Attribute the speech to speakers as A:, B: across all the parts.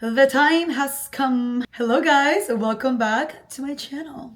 A: The time has come. Hello guys, welcome back to my channel.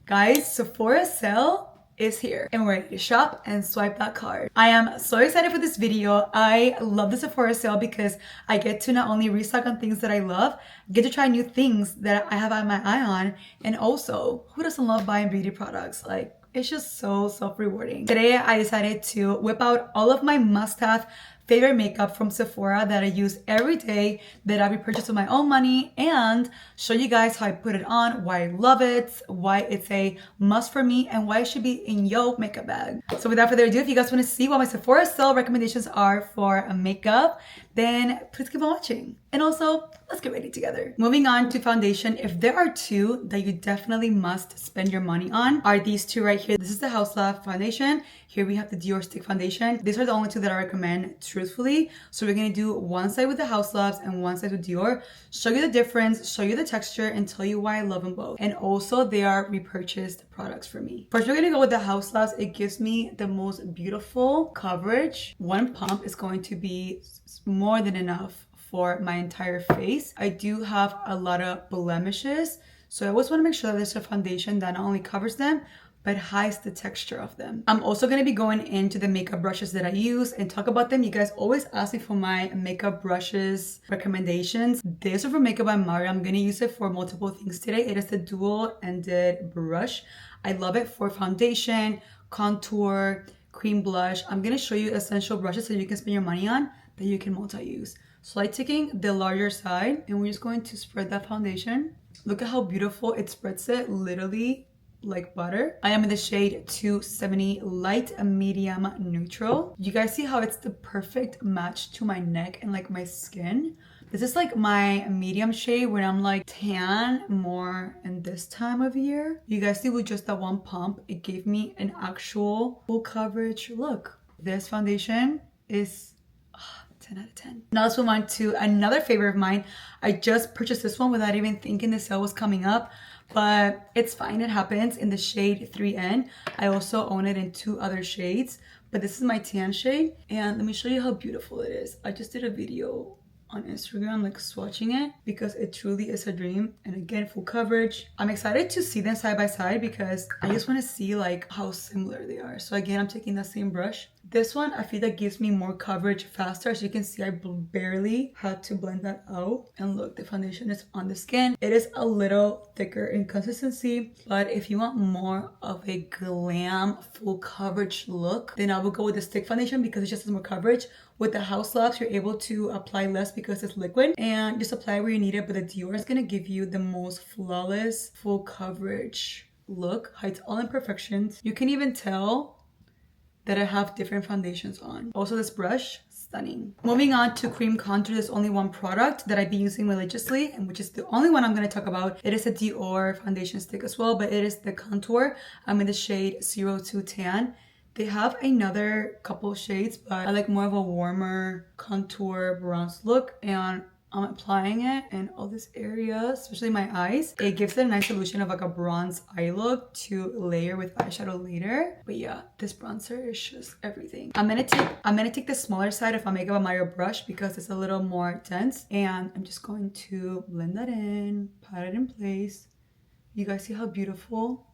A: Guys, Sephora sale is here and we're ready to shop and swipe that card. I am so excited for this video. I love the Sephora sale because I get to not only restock on things that I love, get to try new things that I have my eye on, and also, who doesn't love buying beauty products? Like, it's just so self-rewarding. Today, I decided to whip out all of my must-have favorite makeup from Sephora that I use every day, that I repurchase with my own money, and show you guys how I put it on, why I love it, why it's a must for me, and why it should be in your makeup bag. So without further ado, if you guys want to see what my Sephora sale recommendations are for makeup, then please keep on watching. And also, let's get ready together. Moving on to foundation, if there are two that you definitely must spend your money on, are these two right here. This is the House Love foundation. Here we have the Dior Stick foundation. These are the only two that I recommend, truthfully. So we're gonna do one side with the House Loves and one side with Dior. Show you the difference, show you the texture, and tell you why I love them both. And also, they are repurchased products for me. First, we're gonna go with the House Loves. It gives me the most beautiful coverage. One pump is going to be more than enough for my entire face. I do have a lot of blemishes, so I always want to make sure that there's a foundation that not only covers them, but hides the texture of them. I'm also going to be going into the makeup brushes that I use and talk about them. You guys always ask me for my makeup brushes recommendations. This is for Makeup by Mario. I'm going to use it for multiple things today. It is the dual-ended brush. I love it for foundation, contour, cream blush. I'm going to show you essential brushes that you can spend your money on that you can multi-use. So I'm taking the larger side and we're just going to spread that foundation. Look at how beautiful it spreads it, literally like butter. I am in the shade 270 light medium neutral. You guys see how it's the perfect match to my neck and like my skin. This is like my medium shade when I'm like tan more in this time of year. You guys see with just that one pump, it gave me an actual full coverage look. This foundation is 10 out of 10. Now let's move on to another favorite of mine. I just purchased this one without even thinking the sale was coming up, but it's fine, it happens, in the shade 3N. I also own it in two other shades, but this is my tan shade, and let me show you how beautiful it is. I just did a video on Instagram like swatching it because it truly is a dream, and again, full coverage. I'm excited to see them side by side because I just want to see like how similar they are. So again, I'm taking the same brush. This one I feel that gives me more coverage faster. As you can see, I barely had to blend that out, and look, the foundation is on the skin. It is a little thicker in consistency, but if you want more of a glam full coverage look, then I will go with the stick foundation because it just has more coverage. With the House Labs, you're able to apply less because it's liquid and just apply where you need it, but the Dior is gonna give you the most flawless full coverage look, hides all imperfections. You can even tell that I have different foundations on. Also, this brush, stunning. Moving on to cream contour, there's only one product that I've been using religiously, and which is the only one I'm going to talk about. It is a Dior foundation stick as well, but it is the contour. I'm in the shade 02 Tan. They have another couple shades, but I like more of a warmer contour bronze look, and I'm applying it in all this area, especially my eyes. It gives it a nice illusion of like a bronze eye look to layer with eyeshadow later. But yeah, this bronzer is just everything. I'm gonna take the smaller side of my Makeup by Mario brush because it's a little more dense, and I'm just going to blend that in, pat it in place. You guys see how beautiful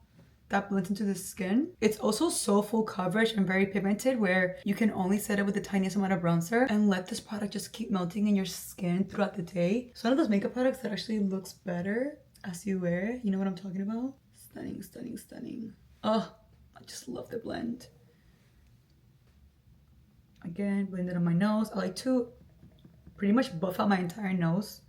A: that blends into the skin. It's also so full coverage and very pigmented where you can only set it with the tiniest amount of bronzer and let this product just keep melting in your skin throughout the day. It's one of those makeup products that actually looks better as you wear it. You know what I'm talking about? Stunning, stunning, stunning. Oh, I just love the blend. Again, blend it on my nose. I like to pretty much buff out my entire nose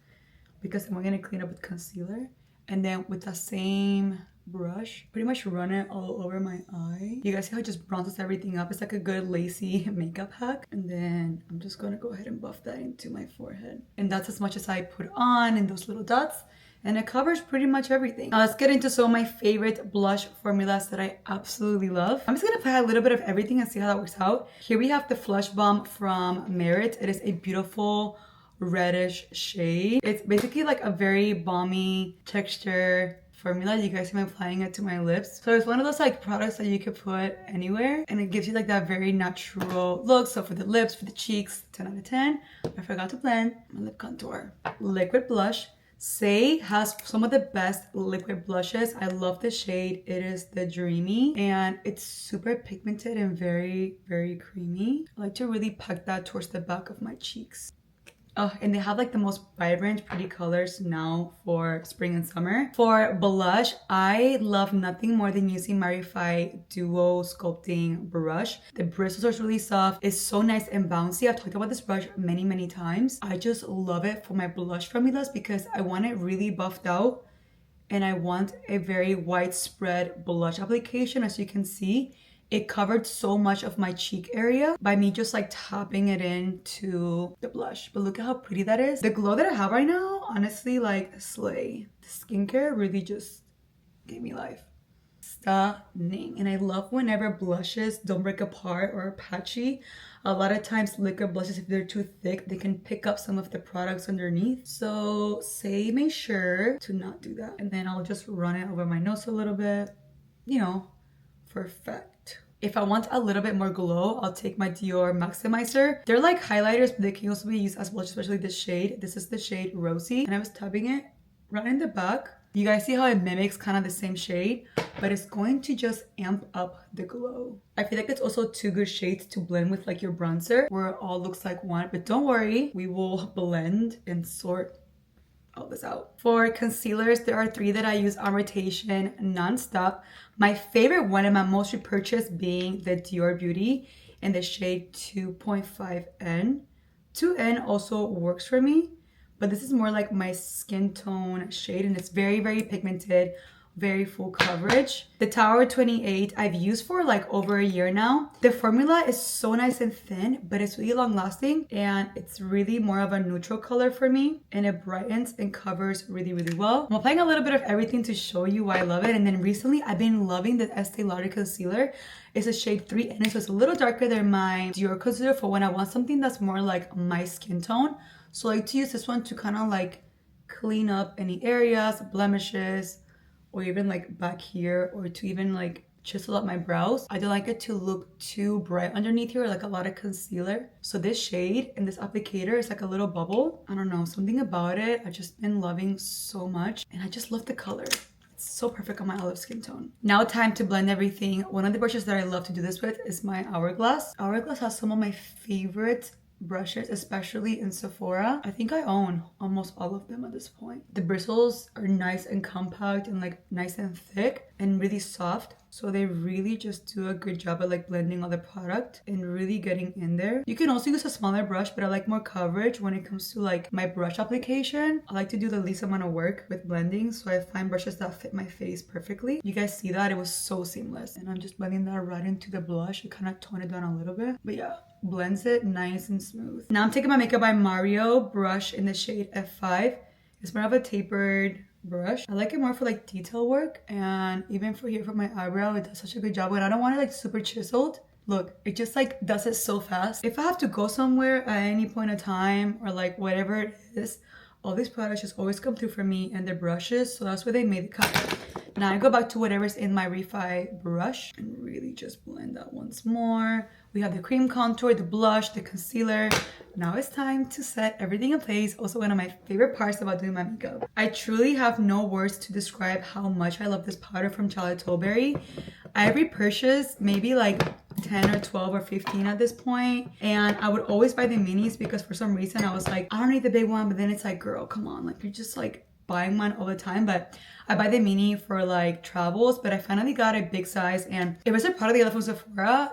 A: because then we're gonna clean up with concealer. And then with the same brush, pretty much run it all over my eye. You guys see how it just bronzes everything up? It's like a good lacy makeup hack. And then I'm just gonna go ahead and buff that into my forehead. And that's as much as I put on in those little dots. And it covers pretty much everything. Now let's get into some of my favorite blush formulas that I absolutely love. I'm just gonna apply a little bit of everything and see how that works out. Here we have the Flush Bomb from Merit. It is a beautiful reddish shade. It's basically like a very balmy texture formula. You guys see me applying it to my lips. So it's one of those like products that you could put anywhere and it gives you like that very natural look. So for the lips, for the cheeks, 10 out of 10. I forgot to blend my lip contour. Liquid blush. Say has some of the best liquid blushes. I love the shade. It is the Dreamy and it's super pigmented and very, very creamy. I like to really pack that towards the back of my cheeks. Oh, and they have like the most vibrant, pretty colors now for spring and summer. For blush, I love nothing more than using my Refy Duo Sculpting Brush. The bristles are really soft. It's so nice and bouncy. I've talked about this brush many, many times. I just love it for my blush formulas because I want it really buffed out and I want a very widespread blush application. As you can see, it covered so much of my cheek area by me just like tapping it into the blush. But look at how pretty that is. The glow that I have right now, honestly, like slay. The skincare really just gave me life. Stunning. And I love whenever blushes don't break apart or are patchy. A lot of times liquid blushes, if they're too thick, they can pick up some of the products underneath. So say make sure to not do that. And then I'll just run it over my nose a little bit, you know, perfect. If I want a little bit more glow, I'll take my Dior Maximizer. They're like highlighters, but they can also be used as blush, especially this shade. This is the shade Rosy. And I was tapping it right in the back. You guys see how it mimics kind of the same shade, but it's going to just amp up the glow. I feel like it's also two good shades to blend with like your bronzer, where it all looks like one. But don't worry, we will blend and sort all this out. For concealers, there are 3 that I use on rotation non-stop. My favorite one and my most repurchased being the Dior Beauty in the shade 2.5N. 2N also works for me, but this is more like my skin tone shade and it's very, very pigmented, very full coverage. The Tower 28 I've used for like over a year now. The formula is so nice and thin, but it's really long lasting and it's really more of a neutral color for me and it brightens and covers really, really well. I'm applying a little bit of everything to show you why I love it. And then recently I've been loving the Estee Lauder concealer. It's a shade 3N, so it's a little darker than my Dior concealer for when I want something that's more like my skin tone. So I like to use this one to kind of like clean up any areas, blemishes, or even like back here, or to even like chisel up my brows. I don't like it to look too bright underneath here, like a lot of concealer. So this shade and this applicator is like a little bubble. I don't know, something about it I've just been loving so much and I just love the color. It's so perfect on my olive skin tone. Now time to blend everything. One of the brushes that I love to do this with is my Hourglass. Hourglass has some of my favorite brushes, especially in Sephora. I think I own almost all of them at this point. The bristles are nice and compact and like nice and thick and really soft. So they really just do a good job at like blending all the product and really getting in there. You can also use a smaller brush, but I like more coverage when it comes to like my brush application. I like to do the least amount of work with blending, so I find brushes that fit my face perfectly. You guys see that? It was so seamless. And I'm just blending that right into the blush to kind of tone it down a little bit. But yeah, blends it nice and smooth. Now I'm taking my Makeup by Mario brush in the shade F5. It's more of a tapered brush. I like it more for like detail work, and even for here for my eyebrow, it does such a good job. When I don't want it like super chiseled, look, it just like does it so fast. If I have to go somewhere at any point in time or like whatever it is, all these products just always come through for me and their brushes, so that's why they made the cut. Now I go back to whatever's in my Refy brush and really just blend that once more. We have the cream contour, the blush, the concealer. Now it's time to set everything in place. Also one of my favorite parts about doing my makeup. I truly have no words to describe how much I love this powder from Charlotte Tilbury. I repurchased maybe like 10 or 12 or 15 at this point, and I would always buy the minis because for some reason I was like, I don't need the big one, but then it's like, girl, come on, like you're just like buying one all the time. But I buy the mini for like travels, but I finally got a big size, and if it's a product that you love from Sephora,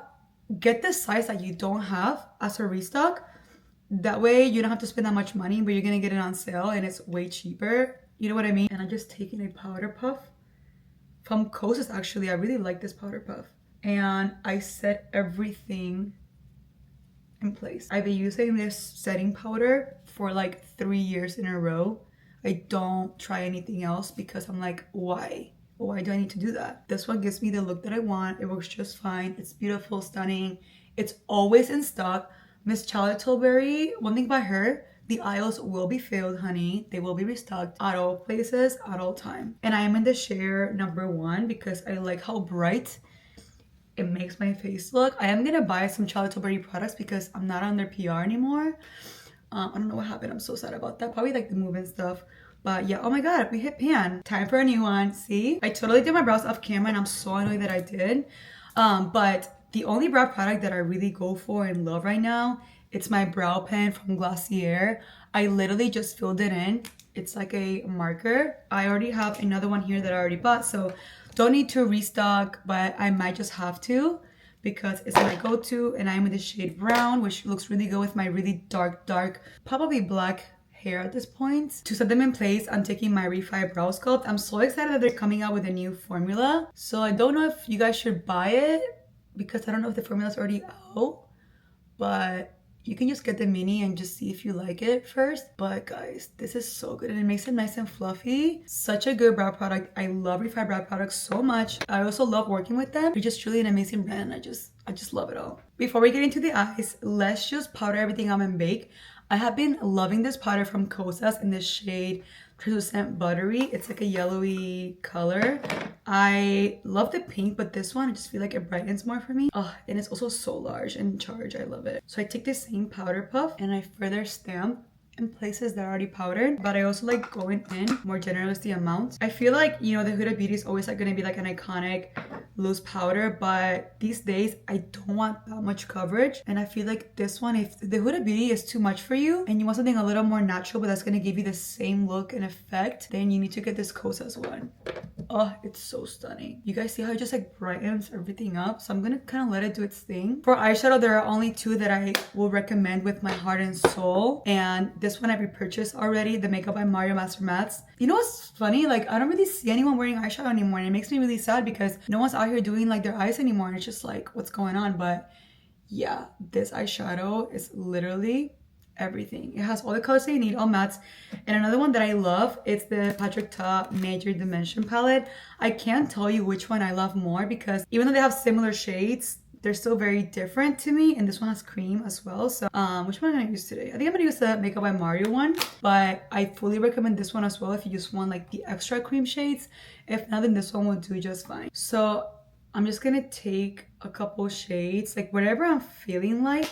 A: get the size that you don't have as a restock. That way you don't have to spend that much money, but you're gonna get it on sale and it's way cheaper. You know what I mean? And I'm just taking a powder puff from Kosas. Actually, I really like this powder puff, and I set everything in place. I've been using this setting powder for like 3 years in a row. I don't try anything else because I'm like, why do I need to do that? This one gives me the look that I want. It works just fine. It's beautiful, stunning. It's always in stock. Miss Charlotte Tilbury, one thing about her, The aisles will be filled, honey. They will be restocked at all places, at all time. And I am in the shade number 1 because I like how bright it makes my face look. I am gonna buy some Charlotte Tilbury products because I'm not on their PR anymore. I don't know what happened. I'm so sad about that. Probably like the move and stuff. But yeah, oh my god, we hit pan. Time for a new one. See? I totally did my brows off camera and I'm so annoyed that I did. But the only brow product that I really go for and love right now, it's my brow pen from Glossier. I literally just filled it in. It's like a marker. I already have another one here that I already bought, so don't need to restock, but I might just have to because it's my go-to, and I'm in the shade brown, which looks really good with my really dark, probably black hair at this point. To set them in place, I'm taking my Refi Brow Sculpt. I'm so excited that they're coming out with a new formula. So I don't know if you guys should buy it because I don't know if the formula's already out, but you can just get the mini and just see if you like it first. But guys, this is so good and it makes it nice and fluffy. Such a good brow product. I love Refi brow products so much. I also love working with them. They're just truly an amazing brand. I just love it all. Before we get into the eyes, let's just powder everything up and bake. I have been loving this powder from Kosas in the shade Translucent Buttery. It's like a yellowy color. I love the pink, but this one I just feel like it brightens more for me. Oh, and it's also so large and charged. I love it. So I take this same powder puff and I further stamp in places that are already powdered, but I also like going in more generous the amount. I feel like, you know, the Huda Beauty is always like going to be like an iconic loose powder, but these days I don't want that much coverage, and I feel like this one, if the Huda Beauty is too much for you and you want something a little more natural but that's going to give you the same look and effect, then you need to get this Kosas one. Oh, it's so stunning. You guys see how it just like brightens everything up? So I'm gonna kind of let it do its thing. For eyeshadow, there are only 2 that I will recommend with my heart and soul, and this one I repurchased already, the Makeup by Mario Master Mattes. You know what's funny? Like, I don't really see anyone wearing eyeshadow anymore, and it makes me really sad because no one's out here doing like their eyes anymore, and it's just like, what's going on? But yeah, this eyeshadow is literally everything. It has all the colors that you need, all mattes. And another one that I love, it's the Patrick Ta Major Dimension palette. I can't tell you which one I love more because even though they have similar shades, they're still very different to me, and this one has cream as well. So which one am I gonna use today? I think I'm gonna use the Makeup by Mario one, but I fully recommend this one as well if you just want like the extra cream shades. If not, then this one will do just fine. So I'm just gonna take a couple shades, like whatever I'm feeling like,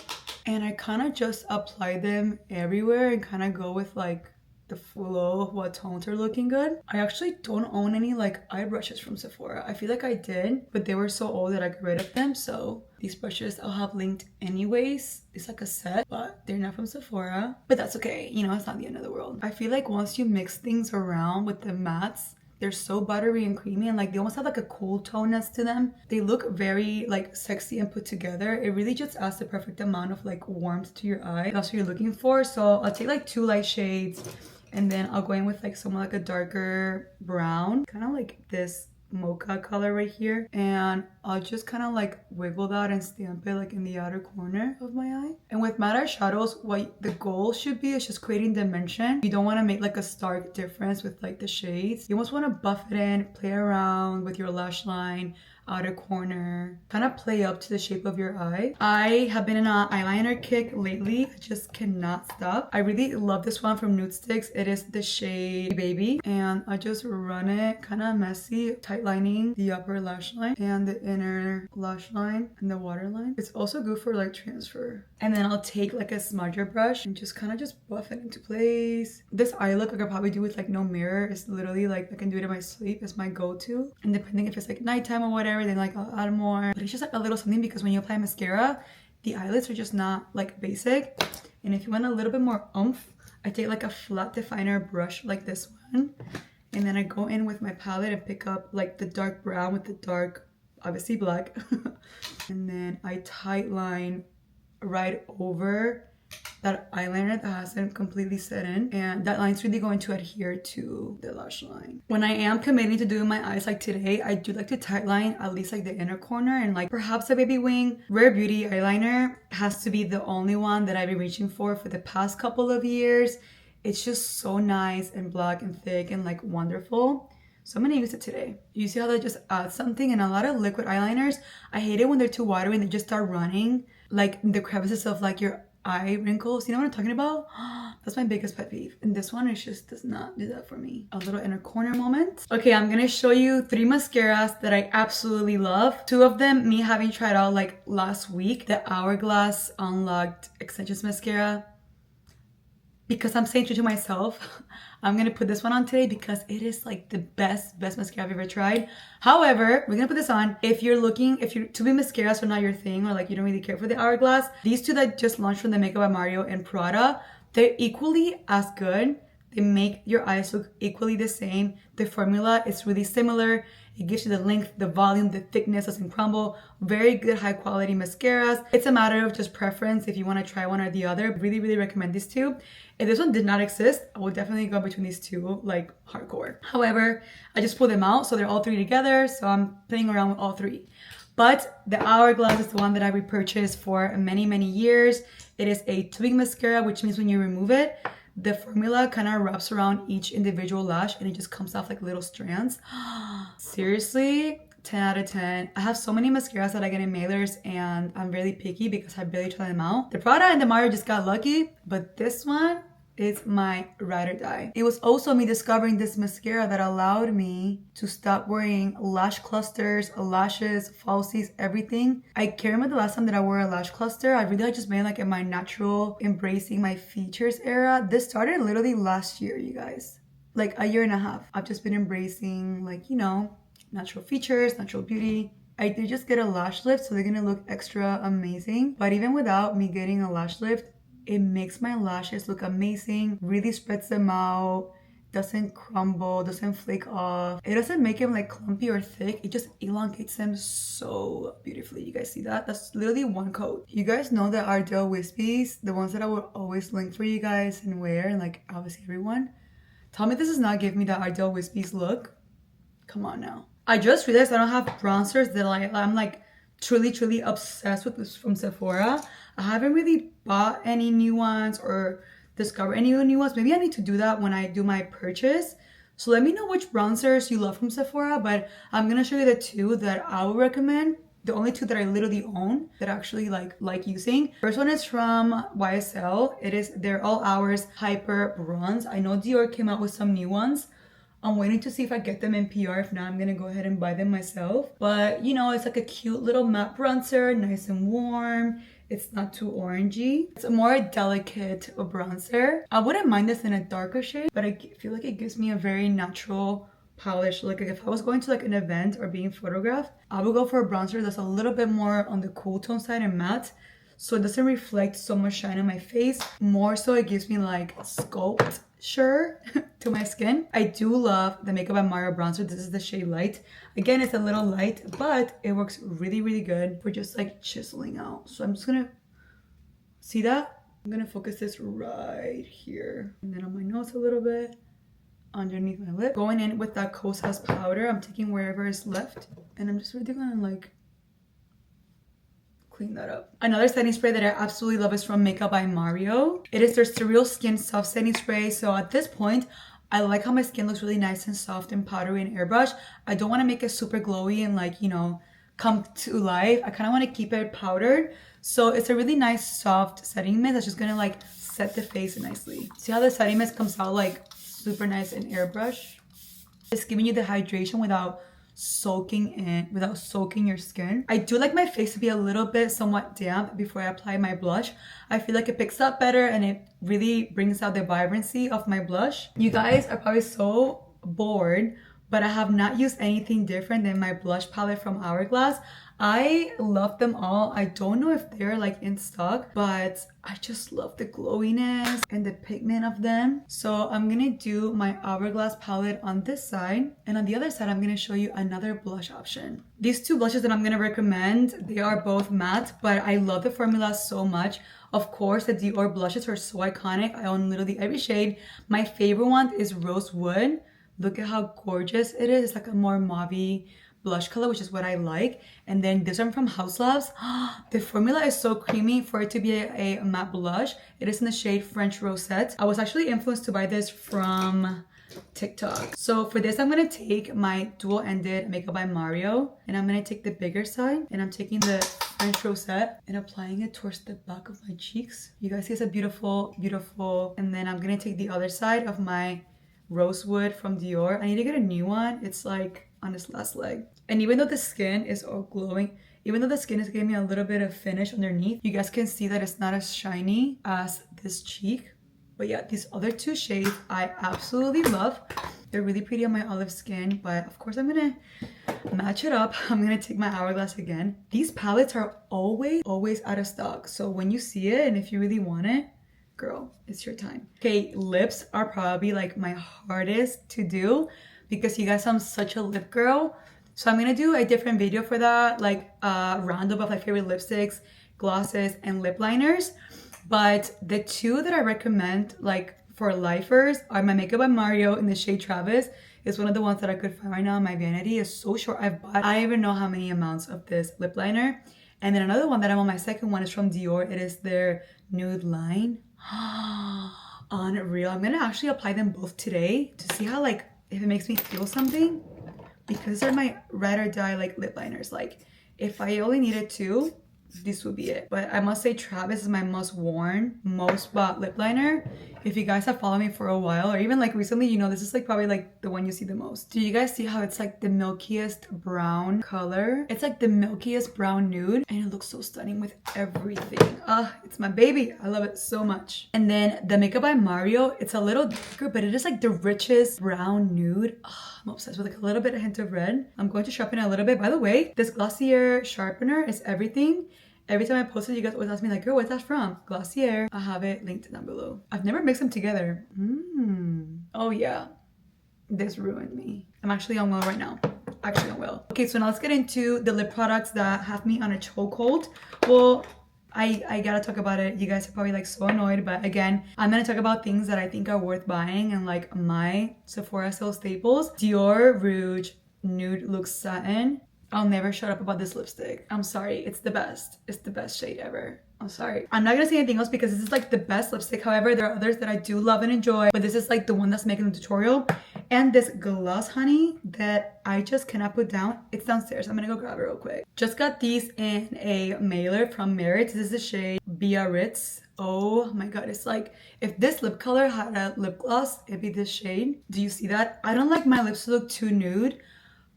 A: and I kind of just apply them everywhere and kind of go with like the flow of what tones are looking good. I actually don't own any like eye brushes from Sephora. I feel like I did, but they were so old that I got rid of them. So these brushes I'll have linked anyways. It's like a set, but they're not from Sephora. But that's okay, you know, it's not the end of the world. I feel like once you mix things around with the mattes, they're so buttery and creamy, and like they almost have like a cool toneness to them. They look very like sexy and put together. It really just adds the perfect amount of like warmth to your eye. That's what you're looking for. So I'll take like 2 light shades, and then I'll go in with like somewhat like a darker brown, kind of like this mocha color right here, and I'll just kind of like wiggle that and stamp it like in the outer corner of my eye. And with matte eyeshadows, what the goal should be is just creating dimension. You don't want to make like a stark difference with like the shades. You almost want to buff it in, play around with your lash line, outer corner, kind of play up to the shape of your eye. I have been in an eyeliner kick lately. I just cannot stop. I really love this one from Nude Sticks. It is the shade Baby, and I just run it kind of messy, tight lining the upper lash line and the inner lash line and the waterline. It's also good for like transfer. And then I'll take like a smudger brush and just kind of just buff it into place. This eye look I could probably do with like no mirror. It's literally like I can do it in my sleep. It's my go-to. And depending if it's like nighttime or whatever, then like I'll add more. But it's just like a little something because when you apply mascara, the eyelids are just not like basic. And if you want a little bit more oomph, I take like a flat definer brush like this one. And then I go in with my palette and pick up like the dark brown with the dark, obviously black. And then I tight line right over that eyeliner that hasn't completely set in, and that line's really going to adhere to the lash line. When I am committing to doing my eyes like today, I do like to tight line at least like the inner corner and like perhaps a baby wing. Rare Beauty eyeliner has to be the only one that I've been reaching for the past couple of years. It's just so nice and black and thick and like wonderful. So I'm gonna use it today. You see how that just adds something? And a lot of liquid eyeliners, I hate it when they're too watery and they just start running like the crevices of like your eye wrinkles. You know what I'm talking about? That's my biggest pet peeve. And this one, it just does not do that for me. A little inner corner moment. Okay, I'm gonna show you 3 mascaras that I absolutely love. 2 of them, me having tried out like last week. The Hourglass Unlocked Extensions Mascara. Because I'm saying true to myself, I'm gonna put this one on today because it is like the best mascara I've ever tried. However, we're gonna put this on. If you're tubing mascaras are not your thing, or like you don't really care for the Hourglass, these 2 that just launched from the Makeup by Mario and Prada, they're equally as good. They make your eyes look equally the same. The formula is really similar. It gives you the length, the volume, the thickness, doesn't crumble. Very good, high quality mascaras. It's a matter of just preference if you want to try one or the other. Really, really recommend these 2. If this one did not exist, I would definitely go between these 2, like hardcore. However, I just pulled them out, so they're all 3 together. So I'm playing around with all 3. But the Hourglass is the one that I repurchased for many, many years. It is a tubing mascara, which means when you remove it, the formula kind of wraps around each individual lash and it just comes off like little strands. Seriously, 10 out of 10. I have so many mascaras that I get in mailers and I'm really picky because I barely try them out. The Prada and the Mario just got lucky, but this one is my ride or die. It was also me discovering this mascara that allowed me to stop wearing lash clusters, lashes, falsies, everything. I can't remember the last time that I wore a lash cluster. I really had just been like in my natural embracing my features era. This started literally last year, you guys. Like a year and a half. I've just been embracing like, you know, natural features, natural beauty. I did just get a lash lift, so they're gonna look extra amazing. But even without me getting a lash lift, it makes my lashes look amazing, really spreads them out, doesn't crumble, doesn't flake off. It doesn't make them like clumpy or thick. It just elongates them so beautifully. You guys see that? That's literally 1 coat. You guys know the Ardell Wispies, the ones that I would always link for you guys and wear, and like obviously everyone. Tell me this does not give me the Ardell Wispies look. Come on now. I just realized I don't have bronzers that I'm like truly obsessed with this from Sephora. I haven't really bought any new ones or discovered any new ones. Maybe I need to do that when I do my purchase. So let me know which bronzers you love from Sephora, but I'm gonna show you the 2 that I would recommend. The only 2 that I literally own that I actually like using. First one is from YSL. It is their All Hours Hyper Bronze. I know Dior came out with some new ones. I'm waiting to see if I get them in PR. If not, I'm gonna go ahead and buy them myself. But you know, it's like a cute little matte bronzer, nice and warm. It's not too orangey. It's a more delicate bronzer. I wouldn't mind this in a darker shade, but I feel like it gives me a very natural polish look. Like if I was going to like an event or being photographed, I would go for a bronzer that's a little bit more on the cool tone side and matte, so it doesn't reflect so much shine on my face. More so it gives me like sculpture to my skin. I do love the Makeup by Mario bronzer. This is the shade Light. Again, it's a little light, but it works really good for just like chiseling out. So I'm just gonna, see that? I'm gonna focus this right here. And then on my nose a little bit, underneath my lip. Going in with that Kosas powder, I'm taking wherever is left. And I'm just really gonna like clean that up. Another setting spray that I absolutely love is from Makeup by Mario. It is their Surreal Skin Soft Setting Spray. So at this point, I like how my skin looks really nice and soft and powdery and airbrush. I don't want to make it super glowy and like, you know, come to life. I kind of want to keep it powdered. So it's a really nice soft setting mist that's just going to like set the face nicely. See how the setting mist comes out like super nice and airbrush? It's giving you the hydration without soaking your skin. I do like my face to be a little bit somewhat damp before I apply my blush. I feel like it picks up better and it really brings out the vibrancy of my blush. You guys are probably so bored, but I have not used anything different than my blush palette from Hourglass. I love them all. I don't know if they're like in stock, but I just love the glowiness and the pigment of them. So I'm gonna do my Hourglass palette on this side, and on the other side I'm gonna show you another blush option. These 2 blushes that I'm gonna recommend, they are both matte, but I love the formula so much. Of course, the Dior blushes are so iconic. I own literally every shade. My favorite one is Rosewood. Look at how gorgeous it is. It's like a more mauve blush color, which is what I like. And then this one from House Loves. The formula is so creamy for it to be a matte blush. It is in the shade French Rosette. I was actually influenced to buy this from TikTok. So for this, I'm gonna take my dual-ended Makeup by Mario, and I'm gonna take the bigger side, and I'm taking the French Rosette and applying it towards the back of my cheeks. You guys see it's a beautiful, beautiful. And then I'm gonna take the other side of my Rosewood from Dior. I need to get a new one. It's like on this last leg. And even though the skin is all glowing, even though the skin is giving me a little bit of finish underneath, you guys can see that it's not as shiny as this cheek. But yeah, these other two shades I absolutely love. They're really pretty on my olive skin, but of course I'm gonna match it up. I'm gonna take my Hourglass again. These palettes are always out of stock. So when you see it and if you really want it, girl, it's your time. Okay, lips are probably like my hardest to do because you guys, I'm such a lip girl. So I'm gonna do a different video for that, like a roundup of my favorite lipsticks, glosses, and lip liners. But the two that I recommend, like for lifers, are my Makeup by Mario in the shade Travis. It's one of the ones that I could find right now. My vanity is so short. I've bought, I don't even know how many amounts of this lip liner. And then another one that I'm on, my second one, is from Dior. It is their Nude line. Unreal. I'm gonna actually apply them both today to see how, like, if it makes me feel something. Because these are my ride or die like lip liners. Like if I only needed two, this would be it. But I must say Travis is my most worn, most bought lip liner. If you guys have followed me for a while, or even like recently, you know, this is like probably like the one you see the most. Do you guys see how it's like the milkiest brown color? It's like the milkiest brown nude, and it looks so stunning with everything. It's my baby. I love it so much. And then the Makeup by Mario, it's a little darker, but it is like the richest brown nude. I'm obsessed with like a little bit of hint of red. I'm going to sharpen it a little bit. By the way, this Glossier sharpener is everything. Every time I post it, you guys always ask me like, girl, what's that from? Glossier. I have it linked down below. I've never mixed them together. Oh yeah, this ruined me. I'm actually on well right now. Actually on well. Okay, so now let's get into the lip products that have me on a chokehold. Well, I gotta talk about it. You guys are probably like so annoyed, but again, I'm gonna talk about things that I think are worth buying and like my Sephora sale staples. Dior Rouge Nude Luxe Satin. I'll never shut up about this lipstick. I'm sorry, it's the best. It's the best shade ever. I'm sorry. I'm not gonna say anything else because this is like the best lipstick. However, there are others that I do love and enjoy, but this is like the one that's making the tutorial. And this Gloss Honey that I just cannot put down. It's downstairs. I'm gonna go grab it real quick. Just got these in a mailer from Merit. This is the shade Biarritz. Oh my god, it's like if this lip color had a lip gloss, it'd be this shade. Do you see that? I don't like my lips to look too nude,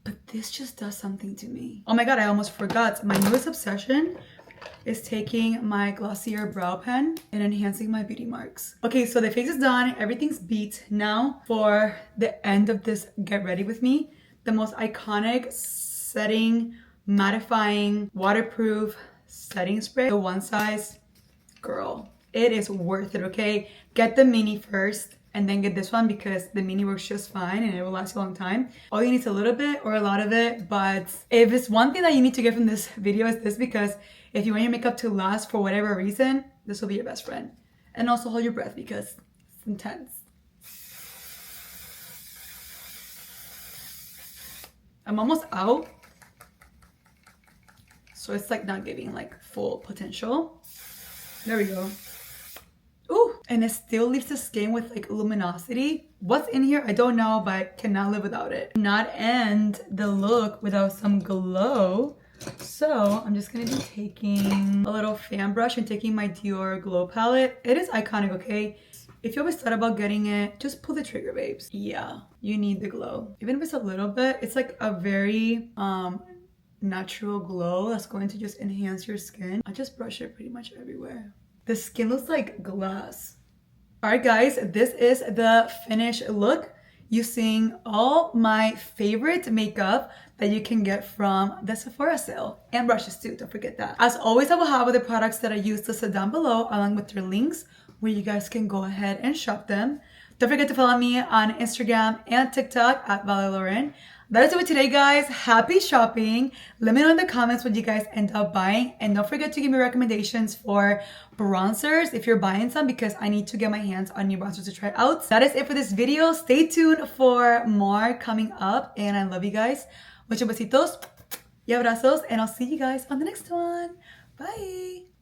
A: but this just does something to me. Oh my god, I almost forgot. My newest obsession is taking my Glossier brow pen and enhancing my beauty marks. Okay, so the face is done. Everything's beat. Now for the end of this get ready with me, the most iconic setting, mattifying, waterproof setting spray. The one size, girl, it is worth it, okay? Get the mini first, and then get this one because the mini works just fine and it will last you a long time. All you need is a little bit or a lot of it, but if it's one thing that you need to get from this video is this, because if you want your makeup to last for whatever reason, this will be your best friend. And also hold your breath because it's intense. I'm almost out, so it's like not giving like full potential. There we go. Ooh, and it still leaves the skin with like luminosity. What's in here? I don't know, but cannot live without it. Not end the look without some glow. So I'm just gonna be taking a little fan brush and taking my Dior Glow palette. It is iconic, okay? If you always thought about getting it, just pull the trigger, babes. Yeah, you need the glow. Even if it's a little bit, it's like a very natural glow that's going to just enhance your skin. I just brush it pretty much everywhere. The skin looks like glass. All right, guys, this is the finished look using all my favorite makeup that you can get from the Sephora sale, and brushes too, don't forget that. As always, I will have other products that I use listed down below along with their links where you guys can go ahead and shop them. Don't forget to follow me on Instagram and TikTok at valeloren. That is it for today, guys. Happy shopping. Let me know in the comments what you guys end up buying. And don't forget to give me recommendations for bronzers if you're buying some, because I need to get my hands on new bronzers to try out. That is it for this video. Stay tuned for more coming up. And I love you guys. Muchos besitos y abrazos. And I'll see you guys on the next one. Bye.